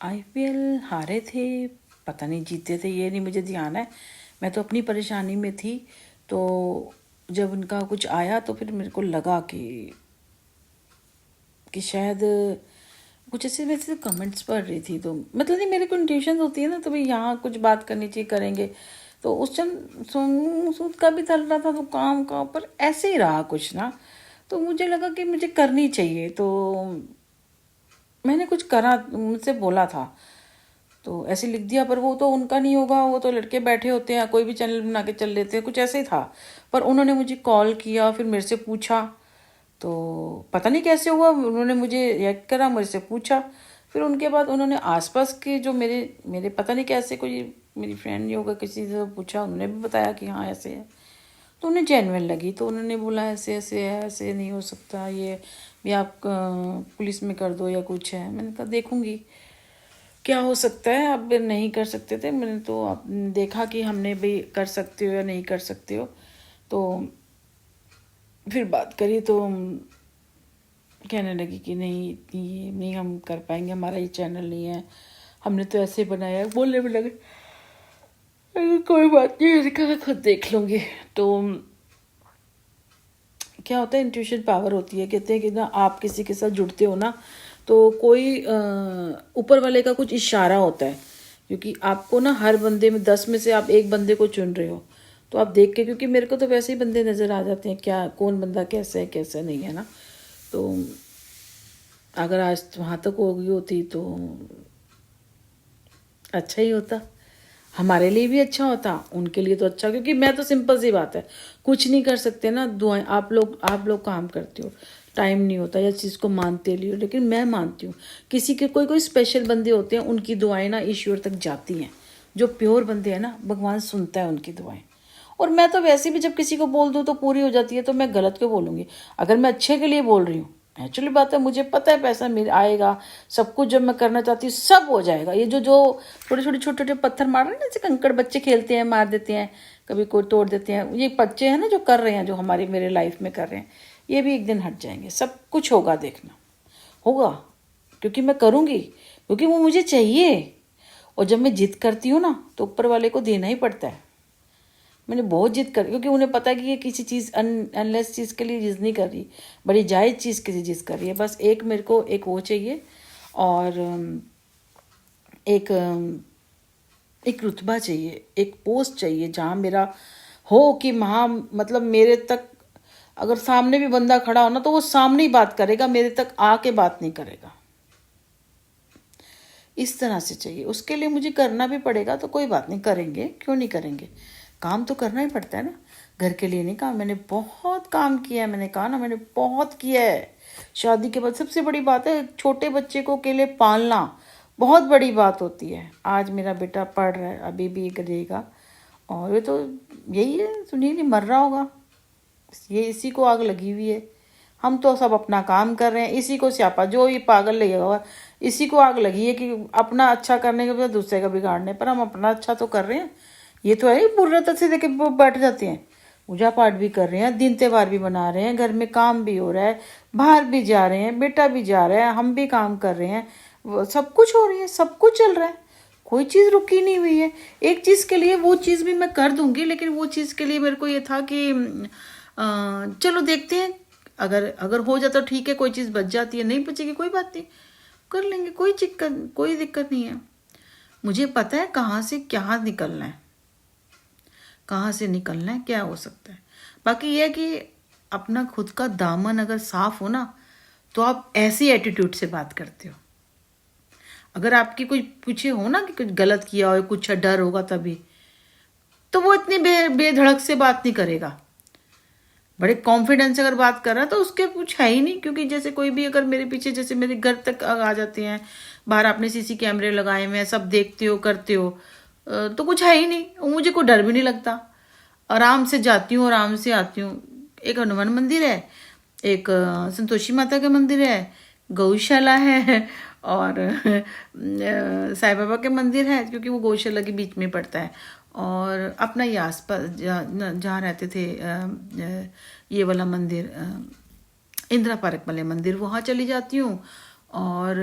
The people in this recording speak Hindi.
आईपीएल हारे थे, पता नहीं जीते थे ये नहीं मुझे ध्यान है। मैं तो अपनी परेशानी में थी। तो जब उनका कुछ आया तो फिर मेरे को लगा कि शायद कुछ ऐसे वैसे कमेंट्स पढ़ रही थी, तो मतलब नहीं, मेरे को इंट्यूशन होती है ना, तो भाई यहाँ कुछ बात करनी चाहिए, करेंगे। तो उस टाइम सूद का भी चल रहा था, तो काम का ऊपर ऐसे ही रहा कुछ ना। तो मुझे लगा कि मुझे करनी चाहिए, तो मैंने कुछ करा, मुझसे बोला था तो ऐसे लिख दिया। पर वो तो उनका नहीं होगा, वो तो लड़के बैठे होते हैं, कोई भी चैनल बना के चल लेते हैं, कुछ ऐसे ही था। पर उन्होंने मुझे कॉल किया, फिर मेरे से पूछा, तो पता नहीं कैसे हुआ, उन्होंने मुझे रिएक्ट करा, मुझसे पूछा। फिर उनके बाद उन्होंने आसपास के जो मेरे मेरे पता नहीं कैसे, कोई मेरी फ्रेंड नहीं होगा, किसी से पूछा, उन्होंने भी बताया कि हाँ ऐसे है। तो उन्हें जेन्युइन लगी, तो उन्होंने बोला ऐसे ऐसे है, ऐसे नहीं हो सकता, ये भी आप पुलिस में कर दो या कुछ है। मैंने कहा देखूंगी क्या हो सकता है। अब नहीं कर सकते थे, मैंने तो अब देखा कि हमने भी कर सकते हो या नहीं कर सकते हो। तो फिर बात करी, तो कहने लगी कि नहीं, ये नहीं हम कर पाएंगे, हमारा ये चैनल नहीं है, हमने तो ऐसे बनाया है। बोलने में लगे कोई बात नहीं, मैंने कहा खुद देख लूँगी। तो क्या होता है, इंट्यूशन पावर होती है। कहते हैं कि ना आप किसी के साथ जुड़ते हो ना, तो कोई ऊपर वाले का कुछ इशारा होता है, क्योंकि आपको ना हर बंदे में 10 में से आप एक बंदे को चुन रहे हो। तो आप देख के, क्योंकि मेरे को तो वैसे ही बंदे नज़र आ जाते हैं, क्या कौन बंदा कैसा है कैसा नहीं है ना। तो अगर आज वहाँ तक हो गई होती तो अच्छा ही होता, हमारे लिए भी अच्छा होता, उनके लिए तो अच्छा। क्योंकि मैं तो सिंपल सी बात है, कुछ नहीं कर सकते ना, दुआएं आप लोग काम करते हो, टाइम नहीं होता या चीज़ को मानते लियो, लेकिन मैं मानती हूँ। किसी के कोई कोई स्पेशल बंदे होते हैं, उनकी दुआएं ना ईश्वर तक जाती हैं। जो प्योर बंदे हैं ना, भगवान सुनता है उनकी दुआएं। और मैं तो वैसे भी जब किसी को बोल दूँ तो पूरी हो जाती है, तो मैं गलत क्यों बोलूँगी। अगर मैं अच्छे के लिए बोल रही हूँ, नेचुरली बात है, मुझे पता है पैसा मेरे आएगा, सब कुछ जब मैं करना चाहती हूँ सब हो जाएगा। ये जो जो छोटे छोटे पत्थर मार रहे हैं ना, जैसे कंकड़ बच्चे खेलते हैं, मार देते हैं, कभी कोई तोड़ देते हैं, ये बच्चे हैं ना जो कर रहे हैं, जो हमारे मेरे लाइफ में कर रहे हैं, ये भी एक दिन हट जाएंगे। सब कुछ होगा, देखना होगा, क्योंकि मैं करूँगी, क्योंकि वो मुझे चाहिए। और जब मैं जिद करती हूँ ना, तो ऊपर वाले को देना ही पड़ता है। मैंने बहुत जिद कर, क्योंकि उन्हें पता है कि ये किसी चीज़ अनलेस चीज़ के लिए जिद नहीं कर रही, बड़ी जायज़ चीज़ के लिए जिद कर रही है। बस एक मेरे को एक वो चाहिए, और एक एक रुतबा चाहिए, एक पोस्ट चाहिए, जहाँ मेरा हो कि वहाँ मतलब मेरे तक अगर सामने भी बंदा खड़ा हो ना, तो वो सामने ही बात करेगा, मेरे तक आके बात नहीं करेगा। इस तरह से चाहिए। उसके लिए मुझे करना भी पड़ेगा, तो कोई बात नहीं, करेंगे, क्यों नहीं करेंगे। काम तो करना ही पड़ता है ना, घर के लिए नहीं काम। मैंने बहुत काम किया है, मैंने कहा ना, मैंने बहुत किया है। शादी के बाद सबसे बड़ी बात है, छोटे बच्चे को अकेले पालना बहुत बड़ी बात होती है। आज मेरा बेटा पढ़ रहा है, अभी भी करेगा, और ये तो यही है, सुनिए नहीं मर रहा होगा, ये इसी को आग लगी हुई है। हम तो सब अपना काम कर रहे हैं, इसी को स्यापा, जो ये पागल लगा हुआ, इसी को आग लगी है कि अपना अच्छा करने के बाद दूसरे का बिगाड़ने। पर हम अपना अच्छा तो कर रहे हैं। ये तो है बुर्रत से देखे बैठ जाते हैं, पूजा पाठ भी कर रहे हैं, दिन त्योहार भी मना रहे हैं, घर में काम भी हो रहा है, बाहर भी जा रहे हैं, बेटा भी जा रहा है, हम भी काम कर रहे हैं, सब कुछ हो रही है, सब कुछ चल रहा है, कोई चीज़ रुकी नहीं हुई है। एक चीज़ के लिए वो चीज़ भी मैं कर दूंगी, लेकिन वो चीज़ के लिए मेरे को ये था कि चलो देखते हैं, अगर अगर हो जाता ठीक है, कोई चीज़ बच जाती है, नहीं बचेगी कोई बात नहीं, कर लेंगे, कोई दिक्कत नहीं है। मुझे पता है कहाँ से क्या निकलना है, कहाँ से निकलना है, क्या हो सकता है। बाकी यह है कि अपना खुद का दामन अगर साफ हो ना, तो आप ऐसी एटीट्यूड से बात करते हो। अगर आपकी कोई पूछे हो ना कि कुछ गलत किया हो, कुछ डर होगा तभी, तो वो इतनी बेधड़क से बात नहीं करेगा। बड़े कॉन्फिडेंस से अगर बात कर रहा है तो उसके कुछ है ही नहीं। क्योंकि जैसे कोई भी अगर मेरे पीछे, जैसे मेरे घर तक आ जाते हैं, बाहर आपने सीसी कैमरे लगाए हुए हैं, सब देखते हो करते हो, तो कुछ है ही नहीं। मुझे कोई डर भी नहीं लगता, आराम से जाती हूँ, आराम से आती हूँ। एक हनुमान मंदिर है, एक संतोषी माता का मंदिर है, गौशाला है, और साईं बाबा के मंदिर है, क्योंकि वो गौशाला के बीच में पड़ता है। और अपना ये आसपास जहाँ रहते थे, ये वाला मंदिर, इंदिरा पार्क वाले मंदिर, वहाँ चली जाती हूँ। और